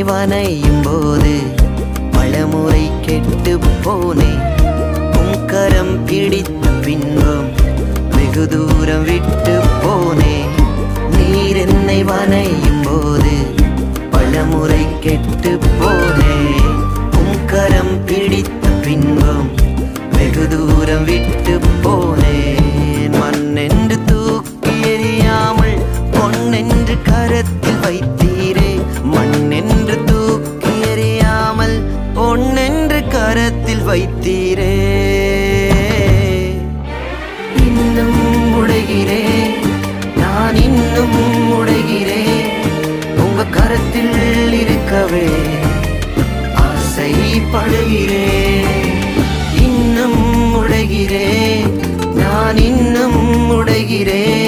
வனையும் போது பலமுறை கெட்டு போனேன். உம் கரம் பிடித்த பின்பும் வெகு தூரம் விட்டு போனேன். நீர் என்னை வனையும் போது பலமுறை கெட்டு போனேன். உம் கரம் பிடித்த பின்பும் வெகு தூரம் விட்டு போனேன். மண்ணென்று தூக்கி எறியாமல் பொன்னென்று கரத்தில் வைத்தீரே. மண்ணென்று தூக்கி எறியாமல் பொன்னென்று கரத்தில் வைத்தீரே. இன்னும் உடைகிறேன், நான் இன்னும் உடைகிறேன். உங்க கரத்தில் இருக்கவே ஆசைப்படுகிறேன். இன்னும் உடைகிறேன், நான் இன்னும் உடைகிறேன்.